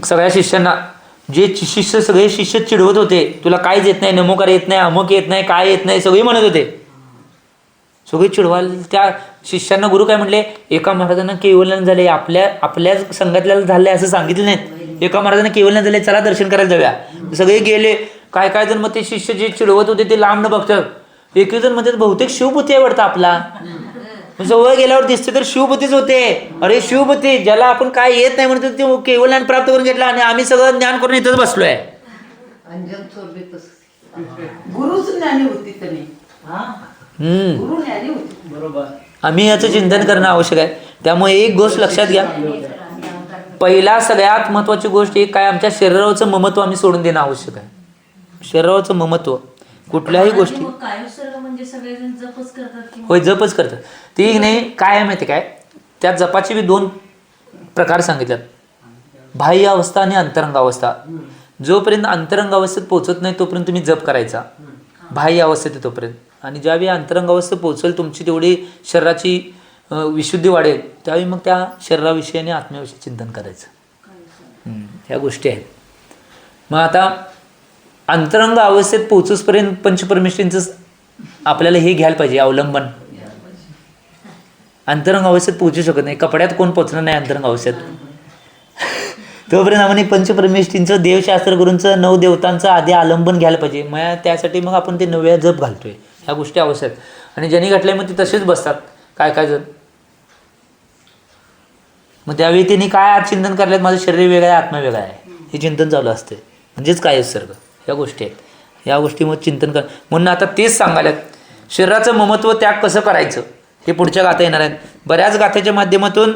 सगळ्या शिष्यांना जे शिष्य सगळे शिष्य चिडवत होते तुला काहीच येत नाही नमोकार येत नाही अमुक येत नाही काय येत नाही सगळे म्हणत होते सगळे चिडवायला त्या शिष्यांना गुरु काय म्हणले एका महाराजांना कैवल्यान झाले आपल्या संघातल्या झाले असं सांगितलं नाहीत. एका महाराजांना कैवल्यान झाले चला दर्शन करायला जाऊया सगळे गेले. काय जण मग ते शिष्य जे चिडवत होते ते लांब न बघतात एक जण म्हणतात बहुतेक शिवभूती आहे वाटतं आपला जवळ गेल्यावर दिसते तर शिवभूतीच होते. अरे शिवभूती ज्याला आपण काय येत नाही म्हणतो ते कैवल्यान प्राप्त करून घेतला आणि आम्ही सगळं ज्ञान करून इथंच बसलोय. आम्ही याचं चिंतन करणं आवश्यक आहे. त्यामुळे एक गोष्ट लक्षात घ्या पहिला सगळ्यात महत्वाची गोष्ट एक काय आमच्या शरीराचं ममत्व आम्ही सोडून देणं आवश्यक आहे. शरीराचं ममत्व कुठल्याही गोष्टी होय जपच करतात ती नाही काय आहे माहिती काय त्या जपाचे बी दोन प्रकार सांगितल्यात बाह्य अवस्था आणि अंतरंग अवस्था. जोपर्यंत अंतरंग अवस्थेत पोहोचत नाही तोपर्यंत तुम्ही जप करायचा बाह्य अवस्थेत तोपर्यंत आणि ज्यावेळी अंतरंग अवस्थेत पोहोचेल तुमची तेवढी शरीराची विशुद्धी वाढेल त्यावेळी मग त्या शरीराविषयी आणि आत्म्याविषयी चिंतन करायचं. ह्या गोष्टी आहेत. मग आता अंतरंग अवस्थेत पोहोचूसपर्यंत पंचपरमेश्वरींचं आपल्याला हे घ्यायला पाहिजे अवलंबन. अंतरंग अवस्थेत पोहोचू शकत नाही कपड्यात कोण पोहोचणार नाही अंतरंग अवस्थेत तोपर्यंत आपण पंचपरमेश्वरींचं देवशास्त्र गुरूंचं नवदेवतांचं आधी आलंबन घ्यायला पाहिजे. मग त्यासाठी मग आपण ते नव्या जप घालतोय ह्या गोष्टी आवश्यक आणि ज्यांनी घातल्या मग ते तसेच बसतात काय जण. मग त्यावेळी त्यांनी काय आज चिंतन करल्यात, माझं शरीर वेगळं आहे, आत्मा वेगळा आहे, हे चिंतन चालू असते. म्हणजेच काय सर्ग ह्या गोष्टी आहेत. या गोष्टी मग चिंतन कर म्हणून आता तेच सांगायल्यात. शरीराचं ममत्व त्याग कसं करायचं हे पुढच्या गाथा येणार आहेत. बऱ्याच गाथ्याच्या माध्यमातून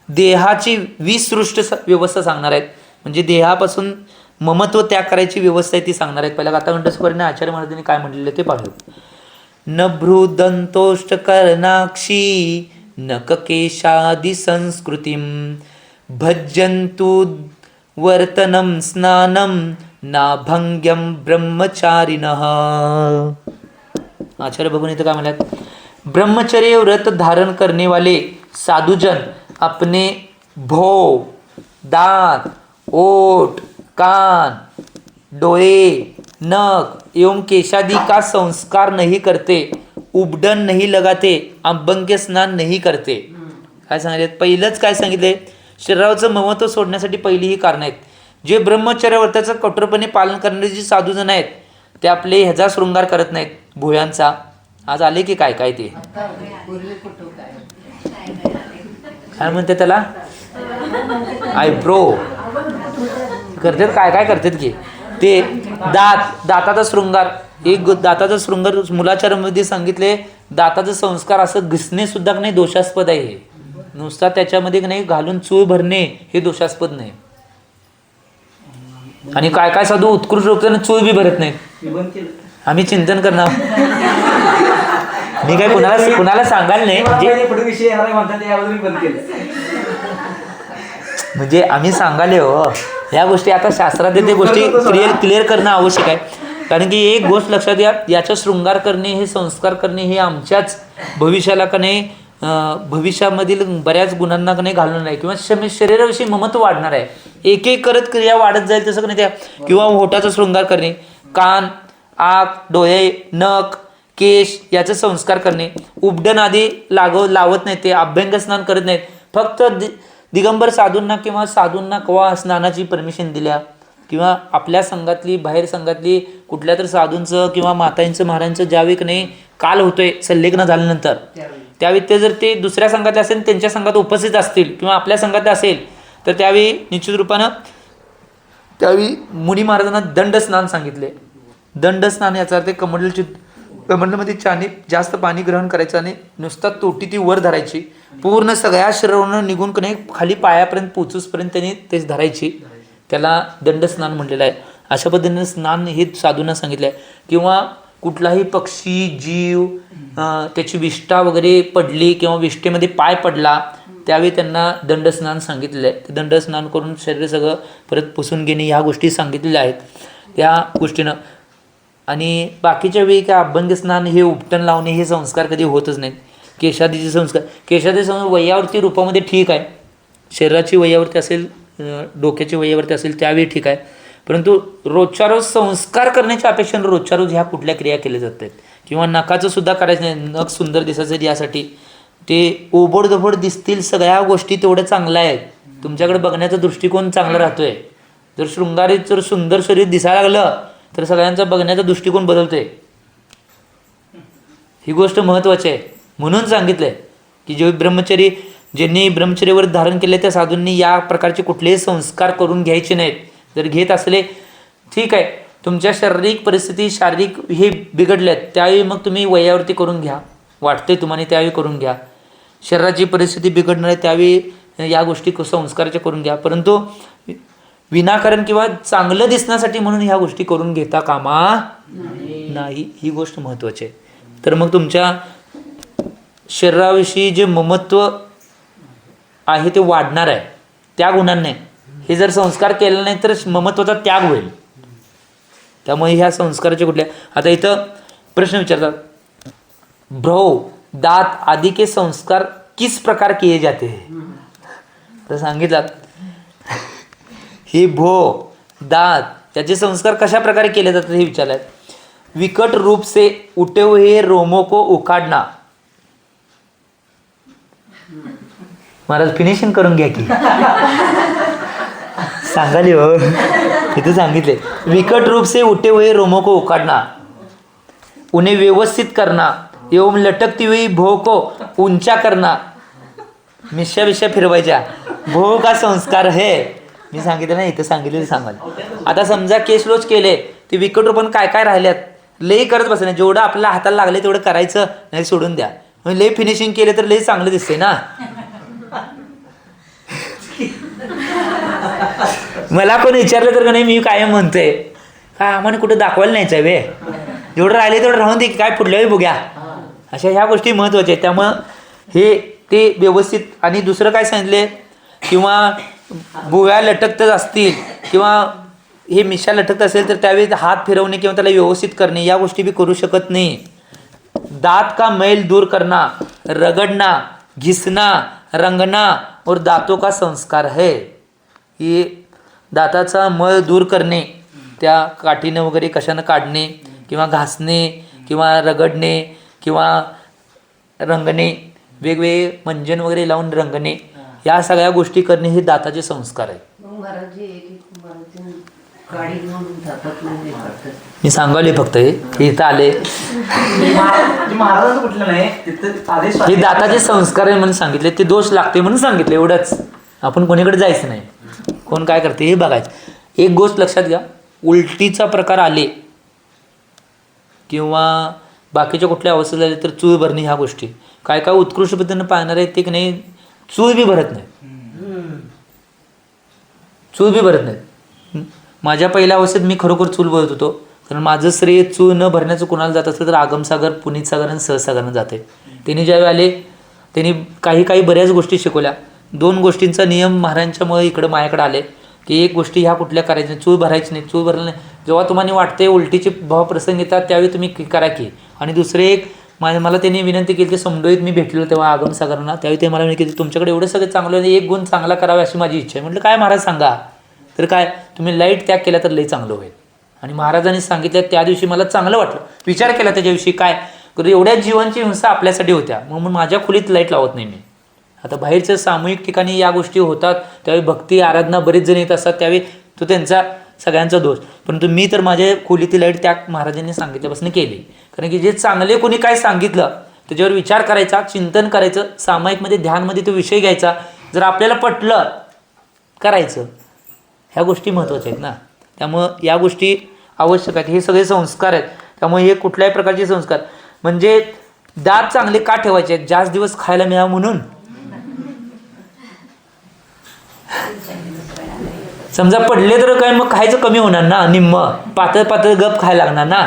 देहाची विसृष्ट व्यवस्था सांगणार आहेत. म्हणजे देहापासून ममत्व त्याग करायची व्यवस्था आहे ती सांगणार आहेत. पहिला गाथा कंठस्वरीने आचार्य महाराजांनी काय म्हटलेलं ते पाहूया. न भ्रूदंतोष्टकर्णाक्षी नककेशादि संस्कृतीं भज्जन्तु वर्तनं स्नानं नाभंग्यम ब्रह्मचारिणः. आचार्य बघून इथं काय म्हणतात, ब्रह्मचर्य व्रत धारण करने वाले साधुजन अपने भो, दांत, ओठ, कान, डोळे, नख एवं केशादि का संस्कार नहीं करते, उबडन नहीं लगाते, अभंग्य स्नान नहीं करते. काय सांगितले, पहिलंच काय सांगितले, शरीराचं ममत्व सोडण्यासाठी पहिली ही कारणं आहेत. जे ब्रह्मचर्य व्रताचं कठोरपणे पालन करणारे जे साधूजन आहेत ते आपले ह्याचा शृंगार करत नाहीत, भुयांचा. आज आले की काय काय ते काय म्हणते त्याला, आयब्रो करतात, काय करतात की ते दाताचा शृंगार. एक दाताचा शृंगार मुलाचारामध्ये सांगितले, दाताचा संस्कार असं घिसणे सुद्धा नाही दोषास्पद आहे. हे नुसता त्याच्यामध्ये नाही घालून चूळ भरणे हे दोषास्पद नाही. आणि काय साधू उत्कृष्ट रूपाने चूळ बी भरत नाहीत. आम्ही चिंतन करणार, मी काय कुणाला सांगायला नाही, म्हणजे आम्ही सांगाले हो या गोष्टी. आता शास्त्रात ते गोष्टी क्लिअर करणं आवश्यक आहे. कारण की एक गोष्ट लक्षात या, याचा शृंगार करणे हे संस्कार करणे हे आमच्याच भविष्याला का नाही, भविष्यामधील बऱ्याच गुणांना का नाही घालून नाही, किंवा शरीराविषयी ममत्व वाढणार आहे. एक एक करत क्रिया वाढत जाईल तसं का नाही त्या. किंवा होठाचा शृंगार करणे, कान, आग, डोळे, नख, केश याचा संस्कार करणे, उबडण आदी लावत नाही, ते अभ्यंग स्नान करत नाहीत. फक्त दिगंबर साधूंना किंवा साधूंना केव्हा स्नानाची परमिशन दिल्या, किंवा आपल्या संघातली बाहेर संघातली कुठल्या तर साधूंचं किंवा मातांचं महाराजांचं ज्यावेळी की नाही काल होतोय संलेखन झाल्यानंतर, त्यावेळी ते जर ते दुसऱ्या संघात असेल, त्यांच्या संघात उपस्थित असतील किंवा आपल्या संघात असेल, तर त्यावेळी निश्चित रूपानं त्यावेळी मुनी महाराजांना दंड स्नान सांगितले. दंड स्नान याचा अर्थ कमंडलमध्ये चानी जास्त पाणी ग्रहण करायचं आणि नुसता तोटी ती वर धरायची, पूर्ण सगळ्या शरीरावरून निघून कणे खाली पायापर्यंत पोचूसपर्यंत त्यांनी तेच धरायची. त्याला दंड स्नान म्हटलेलं आहे. अशा पद्धतीने स्नान हे साधूंना सांगितलं आहे. किंवा कुठलाही पक्षी जीव त्याची विष्ठा वगैरे पडली किंवा विष्ठेमध्ये पाय पडला त्यावेळी त्यांना दंड स्नान सांगितलेलं आहे. ते दंड स्नान करून शरीर सगळं परत पुसून घेणे ह्या गोष्टी सांगितलेल्या आहेत त्या गोष्टीनं. आणि बाकीच्या वेळी काय अभंग स्नान हे उपटन लावणे हे संस्कार कधी होतच नाहीत. केशादीचे संस्कार वयावरती रूपामध्ये ठीक आहे, शरीराची वयावरती असेल, डोक्याची वयावरती असेल त्यावेळी ठीक आहे. परंतु रोजच्या रोज संस्कार करण्याच्या अपेक्षेने रोजच्या रोज ह्या कुठल्या क्रिया केल्या जातात. किंवा नखाचं सुद्धा करायचं नाही, नख सुंदर दिसायचं यासाठी ते ओबडधोबड दिसतील सगळ्या गोष्टी तेवढ्या चांगल्या आहेत. तुमच्याकडे बघण्याचा दृष्टिकोन चांगला राहतोय. जर शृंगारीत जर सुंदर शरीर दिसायला लागलं तर सगळ्यांचा बघण्याचा दृष्टिकोन बदलतोय. ही गोष्ट महत्त्वाची आहे. म्हणून सांगितलंय की ज्यांनी ब्रह्मचर्यावर धारण केले त्या साधूंनी या प्रकारचे कुठलेही संस्कार करून घ्यायचे नाहीत. जर घेत असले ठीक आहे, तुमच्या शारीरिक परिस्थिती शारीरिक हे बिघडल्यात त्यावेळी मग तुम्ही वयावरती करून घ्या, वाटते तुम्हाला त्यावेळी करून घ्या. शरीराची परिस्थिती बिघडणार आहे त्यावेळी या गोष्टी संस्काराच्या करून घ्या. परंतु विनाकारण किंवा चांगलं दिसण्यासाठी म्हणून ह्या गोष्टी करून घेता कामा नाही. ही गोष्ट महत्त्वाची आहे. तर मग तुमच्या शरीराविषयी जे ममत्व आहे ते वाढणार आहे त्या गुणांनी. हे जर संस्कार केले नाही तर ममत्वाचा त्याग होईल. त्यामुळे ह्या संस्काराचे कुठल्या, आता इथं प्रश्न विचारतात, भ्रौ, दात आदि के संस्कार किस प्रकार किए जाते हैं. तर सांगितलं हे भो, दात त्याचे संस्कार कशा प्रकारे केले जातात हे विचारतात. विकट रूप से उठे हुए रोमों को उखाड़ना. महाराज फिनिशिंग करून घ्या की सांगाले हो इथे सांगितले. विकट रूप से उठे हुए रोमों को उखाड़ना, उन्हें व्यवस्थित करना एवम लटकती हुई भोव को उंचा करना, मिश्या बिश्या फिरवायच्या, भोव का संस्कार है. मी सांगितलं ना, इथं सांगितलेलं सांगाल. आता समजा केस रोज केले ते विकट रूपण काय काय राहिल्यात, लई करत बसं नाही. जेवढं आपल्याला हाताला लागले तेवढं करायचं, नाही सोडून द्या. म्हणजे लई फिनिशिंग केले तर लई चांगलं दिसते ना. मला कोण विचारलं तर का नाही, मी काय म्हणतोय काय आम्हाला कुठं दाखवायला नाहीच आहे वे, जेवढं राहिले तेवढं राहून दे, काय पुढल्या वेळी बघूया. अशा ह्या गोष्टी महत्त्वाच्या आहेत. त्यामुळं हे ते व्यवस्थित. आणि दुसरं काय सांगितले, किंवा बुव्या लटकतच असतील किंवा हे मिशा लटकत असेल तर त्यावेळी हात फिरवणे किंवा त्याला व्यवस्थित करणे या गोष्टी बी करू शकत नाही. दात का मैल दूर करना, रगडना, घिसना, रंगना और दातों का संस्कार है. ही दाताचा मळ दूर करणे, त्या काठीनं वगैरे कशानं काढणे किंवा घासणे किंवा रगडणे किंवा रंगणे, वेगवेगळे मंजन वगैरे लावून रंगणे, या सगळ्या गोष्टी करणे हे दाताचे संस्कार आहेत. मी सांगावले फक्त हे इथं आले महाराजांचं कुठलं नाही तिथं आदेश हे दाताचे संस्कार आहे म्हणून सांगितले. ते दोष लागते म्हणून सांगितले, एवढंच. आपण कोणीकडे जायचं नाही, कोण काय करते हे बघायचं. एक गोष्ट लक्षात घ्या, उलटीचा प्रकार आले किंवा बाकीच्या कुठल्या अवस्थेत झाले तर चूळ भरणे ह्या गोष्टी काय काय उत्कृष्ट पद्धतीनं पाहणार आहेत ते की नाही, चूळ बी भरत नाही, चूळ बी भरत नाहीत. माझ्या पहिल्या अवस्थेत मी खरोखर चूल भरत होतो, कारण माझं श्रेय चूळ न भरण्याचं कोणाला जात असलं तर आगमसागर, पुनीत सागर आणि सहसागरनं जाते. त्यांनी ज्यावेळी आले त्यांनी काही बऱ्याच गोष्टी शिकवल्या. 2 गोष्टींचा नियम महाराजांच्यामुळे इकडं माझ्याकडे आले की एक गोष्टी ह्या कुठल्या करायच्या, चूळ भरायची नाही. चूळ भरलं नाही, जेव्हा तुम्हाला वाटते उलटीचे भावप्रसंग येतात त्यावेळी तुम्ही करा की. आणि दुसरे एक मला त्यांनी विनंती केली की समडोईत मी भेटलो तेव्हा आगमसागरांना, त्यावेळी ते मला विनंती केली तुमच्याकडे एवढं सगळं चांगलं आहे, एक गुण चांगला करावा अशी माझी इच्छा आहे. म्हटलं काय महाराज सांगा. तर काय तुम्ही लाईट त्याग केला तर लई चांगलं होईल. आणि महाराजांनी सांगितलं त्या दिवशी मला चांगलं वाटलं, विचार केला त्याच्याविषयी काय करू, एवढ्या जीवांची हिंसा आपल्यासाठी होत्या, मग माझ्या खोलीत लाईट लावत नाही मी. आता बाहेरच्या सामूहिक ठिकाणी या गोष्टी होतात त्यावेळी भक्ती आराधना बरेच जण येत असतात, त्यावेळी तो त्यांचा सगळ्यांचा दोष. परंतु मी तर माझ्या खोलीतील लाईट त्या महाराजांनी सांगितल्यापासून केली. कारण की जे चांगले कोणी काय सांगितलं त्याच्यावर विचार करायचा, चिंतन करायचं, सामायिकमध्ये ध्यानमध्ये तो विषय घ्यायचा, जर आपल्याला पटलं करायचं. ह्या गोष्टी महत्त्वाच्या आहेत ना. त्यामुळं या गोष्टी आवश्यक आहेत. हे सगळे संस्कार आहेत. त्यामुळे हे कुठल्याही प्रकारचे संस्कार म्हणजे दात चांगले का ठेवायचे आहेत, जास्त दिवस खायला मिळावं म्हणून. समजा पडले तर काय मग खायचं कमी होणार ना, निम्म पातळ पातळ गप खायला लागणार ना.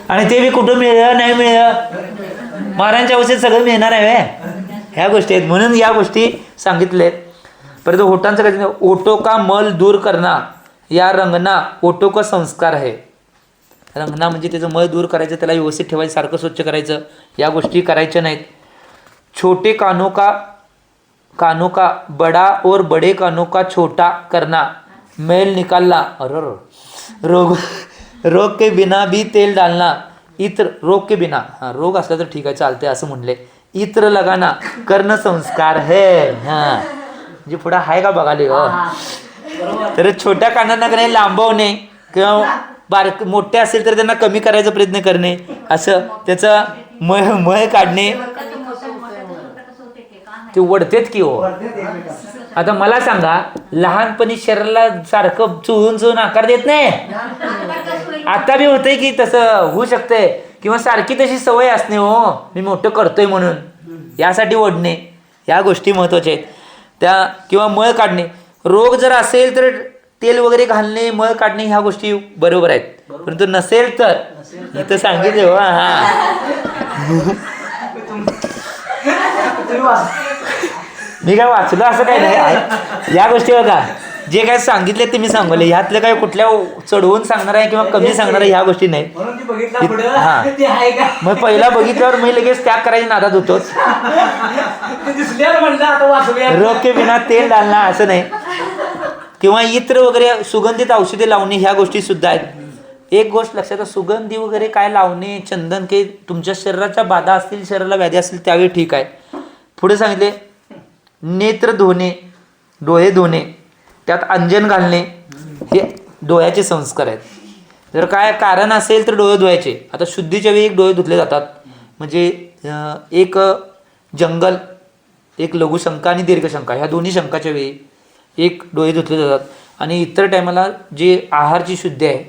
आणि ते बी कुठं मिळलं नाही मिळलं, महाराजांच्या अवस्थेत सगळं मिळणार आहे. ह्या गोष्टी आहेत म्हणून या गोष्टी सांगितल्या आहेत. परंतु होटांचं काय, ओटो का मल दूर करना या रंगना ओटो का संस्कार आहे. रंगना म्हणजे त्याचं मळ दूर करायचं, त्याला व्यवस्थित ठेवायचं, सारखं स्वच्छ करायचं, या गोष्टी करायच्या नाहीत. छोटे कानों का बड़ा और बड़े कानों का छोटा करना, मैल निकालना, रोग के बिना भी तेल डालना, इत्र रोग के बिना, हां रोग असला तर ठीक आहे चालते असं म्हणले, इत्र लगाना कर्ण संस्कार है. हां म्हणजे पुढं आहे का बघाले. तर छोट्या कानांना नाही लांबवणे किंवा मोठे असेल तर त्यांना कमी करायचा प्रयत्न करणे, असं त्याचं मळ काढणे. ते वडतेत की हो. आता मला सांगा, लहानपणी शरीराला सारखं चुळून आकार देत नाही, आता बी होतंय की तसं होऊ शकतंय, किंवा सारखी तशी सवय असणे हो मी मोठं करतोय म्हणून, यासाठी ओढणे, या गोष्टी महत्त्वाच्या आहेत त्या. किंवा मळ काढणे, रोग जर असेल तर तेल वगैरे घालणे, मळ काढणे, ह्या गोष्टी बरोबर आहेत. परंतु नसेल तर इथं सांगितले हो. मी काय वाचलं असं काय नाही. या गोष्टी बघा जे काय सांगितले ते मी सांगले, ह्यातलं काय कुठल्या चढवून सांगणार आहे किंवा कमी सांगणार आहे ह्या गोष्टी नाही. मग पहिला बघितल्यावर मी लगेच त्याग करायची नादात होतोच. रोग के बिना तेल डालना असं नाही. किंवा इत्र वगैरे सुगंधित औषधे लावणे, ह्या गोष्टी सुद्धा आहेत. एक गोष्ट लक्षात, सुगंधी वगैरे काय लावणे, चंदन काही तुमच्या शरीराच्या बाधा असतील, शरीराला व्याधी असतील त्यावेळी ठीक आहे. पुढे सांगितले नेत्र धुणे, डोळे धुणे, त्यात अंजन घालणे, हे डोळ्याचे संस्कार आहेत. जर काय कारण असेल तर डोळे धुवायचे. आता शुद्धीच्या वेळी एक डोळे धुतले जातात. म्हणजे एक जंगल, एक लघुशंका आणि दीर्घशंका ह्या दोन्ही शंकाच्या वेळी एक डोळे धुतले जातात. आणि इतर टायमाला जे आहारची शुद्धी आहे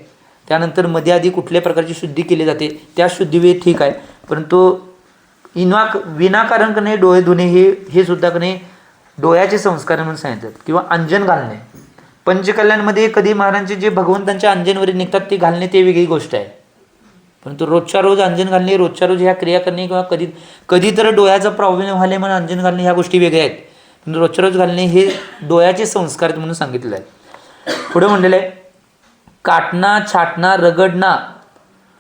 त्यानंतर मध्ये आधी कुठल्या प्रकारची शुद्धी केली जाते त्या शुद्धीवेळी ठीक आहे. परंतु विनाकारण कने डोळे धुणे हे सुद्धा कने डोळ्याचे संस्कार म्हणून सांगितलं. किंवा अंजन घालणे, पंचकल्याणमध्ये कधी महाराजांचे जे भगवंतांच्या अंजनवरी निघतात ते घालणे ते वेगळी गोष्ट आहे. परंतु रोजच्या रोज अंजन घालणे, रोजच्या रोज ह्या क्रिया करणे किंवा कधी तर डोळ्याचा प्रॉब्लेम व्हायला म्हणून अंजन घालणे ह्या गोष्टी वेगळ्या आहेत. पण रोजच्या रोज घालणे हे डोळ्याचे संस्कार म्हणून सांगितलेलं आहे. पुढे म्हणलेलं आहे, काटना छाटना रगडना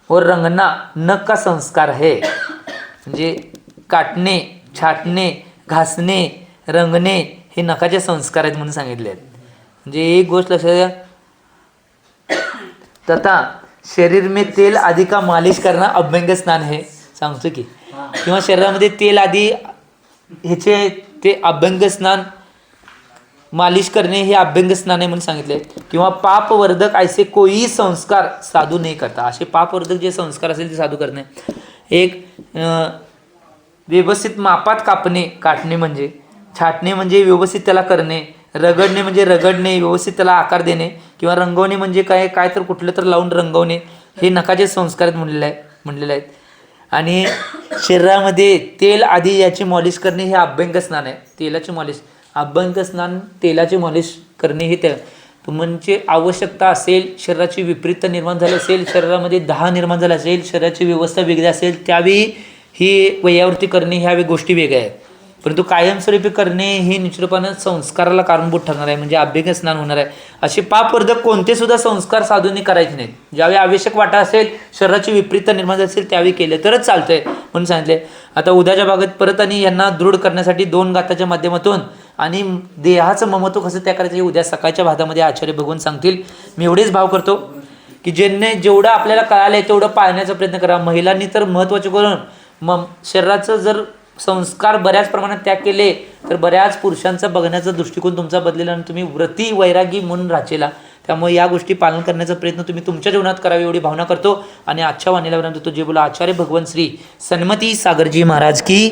व रंगना नख का संस्कार है. म्हणजे काटणे, छाटणे, घासणे, रंगणे हे नखाचे संस्कार आहेत म्हणून सांगितले आहेत. म्हणजे एक गोष्ट लक्षात द्या, तथा शरीर में तेल आदि का मालिश करना अभ्यंग स्नान है. सांगतो की किंवा शरीरामध्ये तेल आधी ह्याचे ते अभ्यंग स्नान मालिश करणे हे अभ्यंग स्नान आहे म्हणून सांगितले. किंवा पापवर्धक ऐसे कोई संस्कार साधू नाही करता. असे पापवर्धक जे संस्कार असेल ते साधू करणे. एक व्यवस्थित मापात काटणे म्हणजे, छाटणे म्हणजे व्यवस्थित त्याला करणे, रगडणे म्हणजे रगडणे व्यवस्थित त्याला आकार देणे, किंवा रंगवणे म्हणजे काय तर कुठलं तर लावून रंगवणे हे नखाचे संस्कार म्हणलेले आहेत. आणि शरीरामध्ये तेल आधी याची मॉलिश करणे हे अभ्यंग स्नान आहे. तेलाची मॉलिश, अभ्यंग स्नान तेलाची मॉलिश करणे हे त्या म्हणजे आवश्यकता असेल, शरीराची विपरीत निर्माण झाली असेल, शरीरामध्ये दाह निर्माण झाला असेल, शरीराची व्यवस्था वेगळी असेल त्यावेळी ही वयावृत्ती करणे ह्या गोष्टी वेगळ्या आहेत. परंतु कायमस्वरूपी करणे हे निश्चितपणे संस्काराला कारणभूत ठरणार आहे. म्हणजे अभ्यंग स्नान होणार आहे. असे पापवर्धक कोणते सुद्धा संस्कार साधूंनी करायचे नाहीत. ज्यावेळी आवश्यक वाटा असेल, शरीराची विपरीत निर्माण असेल त्यावेळी केले तरच चालतंय म्हणून सांगितले. आता उद्याच्या भागात परत आणि यांना दृढ करण्यासाठी 2 गाथाच्या माध्यमातून आणि देहाचं ममत्व कसं त्या करायचं हे उद्या सकाळच्या भागामध्ये आचार्य भगवान सांगतील. मी एवढेच भाव करतो की ज्यांनी जेवढं आपल्याला कळालं आहे तेवढं पाळण्याचा प्रयत्न करा. महिलांनी तर महत्त्वाचे करून शरीराचं जर संस्कार बऱ्याच प्रमाणात त्याग केले तर बऱ्याच पुरुषांचा बघण्याचा दृष्टिकोन तुमचा बदलेला आणि तुम्ही व्रती वैरागी म्हणून राचेला. त्यामुळे या गोष्टी पालन करण्याचा प्रयत्न तुम्ही तुमच्या जीवनात करावे एवढी भावना करतो. आणि आजच्या वाणीला विनंती होतो, जे बोला आचार्य भगवान श्री सन्मती सागरजी महाराज की